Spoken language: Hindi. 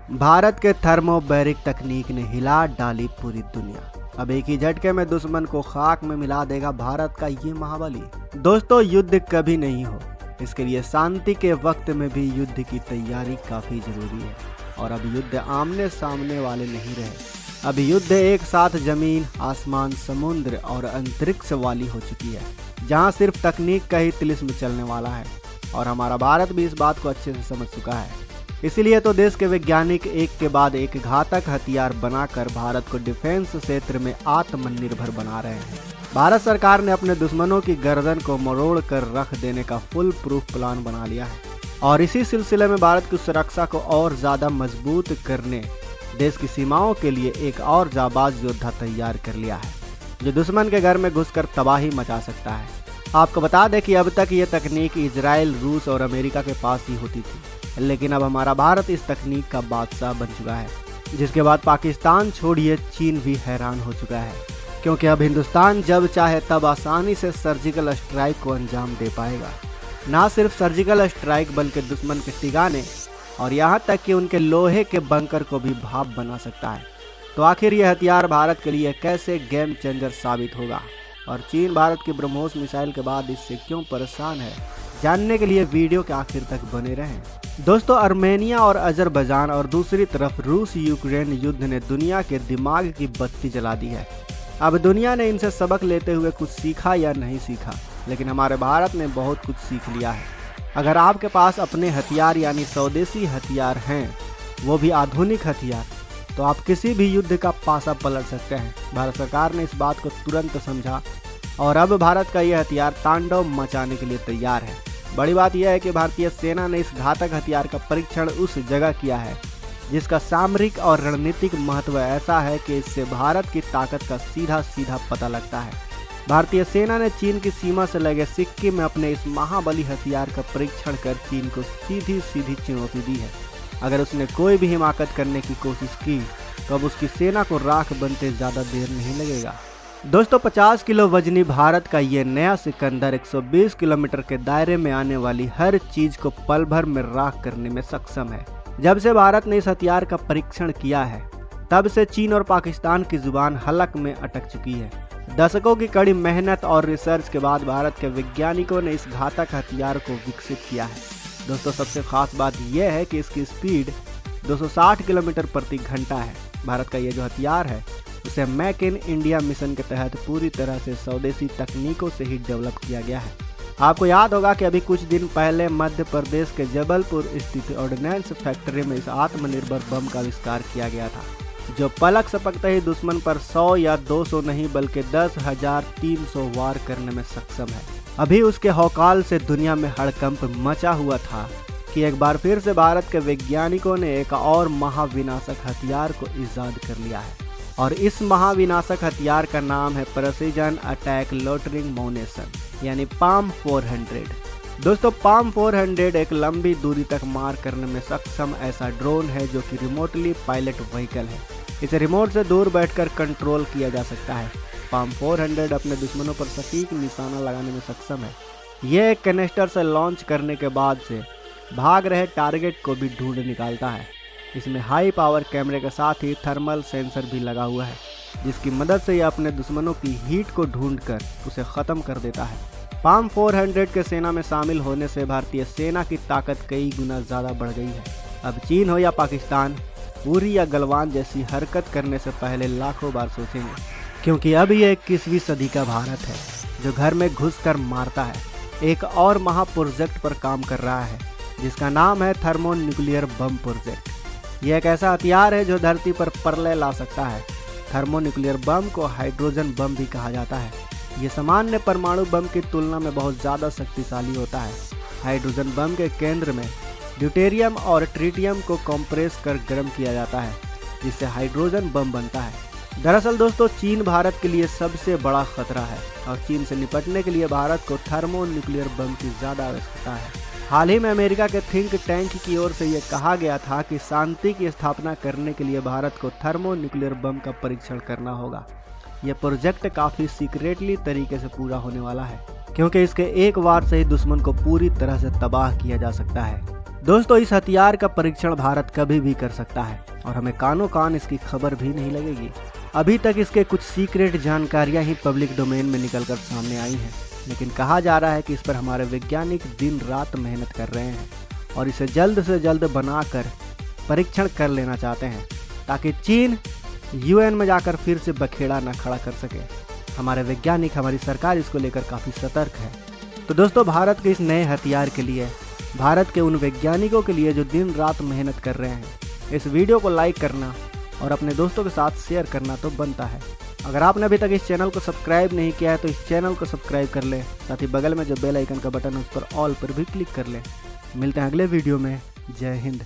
भारत के थर्मोबैरिक तकनीक ने हिला डाली पूरी दुनिया। अब एक ही झटके में दुश्मन को खाक में मिला देगा भारत का ये महाबली। दोस्तों, युद्ध कभी नहीं हो, इसके लिए शांति के वक्त में भी युद्ध की तैयारी काफी जरूरी है। और अब युद्ध आमने सामने वाले नहीं रहे, अब युद्ध एक साथ जमीन, आसमान, समुद्र और अंतरिक्ष वाली हो चुकी है, जहां सिर्फ तकनीक का ही तिलिस्म चलने वाला है। और हमारा भारत भी इस बात को अच्छे से समझ चुका है। इसीलिए तो देश के वैज्ञानिक एक के बाद एक घातक हथियार बनाकर भारत को डिफेंस क्षेत्र में आत्मनिर्भर बना रहे हैं। भारत सरकार ने अपने दुश्मनों की गर्दन को मरोड़ कर रख देने का फुल प्रूफ प्लान बना लिया है। और इसी सिलसिले में भारत की सुरक्षा को और ज्यादा मजबूत करने देश की सीमाओं के लिए एक और जाबाज योद्धा तैयार कर लिया है, जो दुश्मन के घर में घुसकर तबाही मचा सकता है। आपको बता दें कि अब तक ये तकनीक इजराइल, रूस और अमेरिका के पास ही होती थी, लेकिन अब हमारा भारत इस तकनीक का बादशाह बन चुका है, जिसके बाद पाकिस्तान छोड़िए चीन भी हैरान हो चुका है, क्योंकि अब हिंदुस्तान जब चाहे तब आसानी से सर्जिकल स्ट्राइक को अंजाम दे पाएगा। ना सिर्फ सर्जिकल स्ट्राइक बल्कि दुश्मन के ठिकाने और यहाँ तक कि उनके लोहे के बंकर को भी भाप बना सकता है। तो आखिर यह हथियार भारत के लिए कैसे गेम चेंजर साबित होगा और चीन भारत की ब्रह्मोस मिसाइल के बाद इससे क्यों परेशान है, जानने के लिए वीडियो के आखिर तक बने रहें। दोस्तों, आर्मेनिया और अजरबैजान और दूसरी तरफ रूस यूक्रेन युद्ध ने दुनिया के दिमाग की बत्ती जला दी है। अब दुनिया ने इनसे सबक लेते हुए कुछ सीखा या नहीं सीखा, लेकिन हमारे भारत ने बहुत कुछ सीख लिया है। अगर आपके पास अपने हथियार यानी स्वदेशी हथियार हैं, वो भी आधुनिक हथियार, तो आप किसी भी युद्ध का पासा पलट सकते हैं। भारत सरकार ने इस बात को तुरंत समझा और अब भारत का यह हथियार तांडव मचाने के लिए तैयार है। बड़ी बात यह है कि भारतीय सेना ने इस घातक हथियार का परीक्षण उस जगह किया है जिसका सामरिक और रणनीतिक महत्व ऐसा है कि इससे भारत की ताकत का सीधा सीधा पता लगता है। भारतीय सेना ने चीन की सीमा से लगे सिक्किम में अपने इस महाबली हथियार का परीक्षण कर चीन को सीधी सीधी चुनौती दी है। अगर उसने कोई भी हिमाकत करने की कोशिश की तो अब उसकी सेना को राख बनते ज़्यादा देर नहीं लगेगा। दोस्तों, 50 किलो वजनी भारत का ये नया सिकंदर 120 किलोमीटर के दायरे में आने वाली हर चीज को पल भर में राख करने में सक्षम है। जब से भारत ने इस हथियार का परीक्षण किया है, तब से चीन और पाकिस्तान की जुबान हलक में अटक चुकी है। दशकों की कड़ी मेहनत और रिसर्च के बाद भारत के वैज्ञानिकों ने इस घातक हथियार को विकसित किया है। दोस्तों, सबसे खास बात यह है कि इसकी स्पीड 260 किलोमीटर प्रति घंटा है। भारत का ये जो हथियार है उसे मेक इन इंडिया मिशन के तहत पूरी तरह से स्वदेशी तकनीकों से ही डेवलप किया गया है। आपको याद होगा कि अभी कुछ दिन पहले मध्य प्रदेश के जबलपुर स्थित ऑर्डिनेंस फैक्ट्री में इस आत्मनिर्भर बम का आविष्कार किया गया था, जो पलक झपकते ही दुश्मन पर 100 या 200 नहीं बल्कि 10,300 वार करने में सक्षम है। अभी उसके हौकाल से दुनिया में हड़कंप मचा हुआ था कि एक बार फिर से भारत के वैज्ञानिकों ने एक और महाविनाशक हथियार को ईजाद कर लिया है। और इस महाविनाशक हथियार का नाम है प्रेसिजन अटैक लोटरिंग मोनेशन यानी पाम 400। दोस्तों, पाम 400 एक लंबी दूरी तक मार करने में सक्षम ऐसा ड्रोन है जो कि रिमोटली पायलट व्हीकल है। इसे रिमोट से दूर बैठकर कंट्रोल किया जा सकता है। पाम 400 अपने दुश्मनों पर सटीक निशाना लगाने में सक्षम है। यह एक कैनिस्टर से लॉन्च करने के बाद से भाग रहे टारगेट को भी ढूंढ निकालता है। इसमें हाई पावर कैमरे के साथ ही थर्मल सेंसर भी लगा हुआ है, जिसकी मदद से यह अपने दुश्मनों की हीट को ढूंढकर उसे ख़त्म कर देता है। पाम 400 के सेना में शामिल होने से भारतीय सेना की ताकत कई गुना ज़्यादा बढ़ गई है। अब चीन हो या पाकिस्तान, उरी या गलवान जैसी हरकत करने से पहले लाखों बार सोचेंगे, क्योंकि अब यह 21वीं सदी का भारत है जो घर में घुसकर मारता है। एक और महा प्रोजेक्ट पर काम कर रहा है जिसका नाम है थर्मो न्यूक्लियर बम प्रोजेक्ट। यह एक ऐसा हथियार है जो धरती पर प्रलय ला सकता है। थर्मो न्यूक्लियर बम को हाइड्रोजन बम भी कहा जाता है। यह सामान्य परमाणु बम की तुलना में बहुत ज़्यादा शक्तिशाली होता है। हाइड्रोजन बम के केंद्र में ड्यूटेरियम और ट्रिटियम को कंप्रेस कर गर्म किया जाता है, जिससे हाइड्रोजन बम बनता है। दरअसल दोस्तों, चीन भारत के लिए सबसे बड़ा खतरा है और चीन से निपटने के लिए भारत को थर्मो न्यूक्लियर बम की ज़्यादा आवश्यकता है। हाल ही में अमेरिका के थिंक टैंक की ओर से यह कहा गया था कि शांति की स्थापना करने के लिए भारत को थर्मो न्यूक्लियर बम का परीक्षण करना होगा। यह प्रोजेक्ट काफ़ी सीक्रेटली तरीके से पूरा होने वाला है, क्योंकि इसके एक वार से ही दुश्मन को पूरी तरह से तबाह किया जा सकता है। दोस्तों इस हथियार का परीक्षण भारत कभी भी कर सकता है और हमें कानों कान इसकी खबर भी नहीं लगेगी। अभी तक इसके कुछ सीक्रेट जानकारियां ही पब्लिक डोमेन में निकलकर सामने आई हैं, लेकिन कहा जा रहा है कि इस पर हमारे वैज्ञानिक दिन रात मेहनत कर रहे हैं और इसे जल्द से जल्द बनाकर परीक्षण कर लेना चाहते हैं, ताकि चीन यूएन में जाकर फिर से बखेड़ा न खड़ा कर सके। हमारे वैज्ञानिक, हमारी सरकार इसको लेकर काफ़ी सतर्क है। तो दोस्तों भारत के इस नए हथियार के लिए, भारत के उन वैज्ञानिकों के लिए जो दिन रात मेहनत कर रहे हैं, इस वीडियो को लाइक करना और अपने दोस्तों के साथ शेयर करना तो बनता है। अगर आपने अभी तक इस चैनल को सब्सक्राइब नहीं किया है तो इस चैनल को सब्सक्राइब कर लें, साथ ही बगल में जो बेल आइकन का बटन है उस पर ऑल पर भी क्लिक कर लें। मिलते हैं अगले वीडियो में। जय हिंद।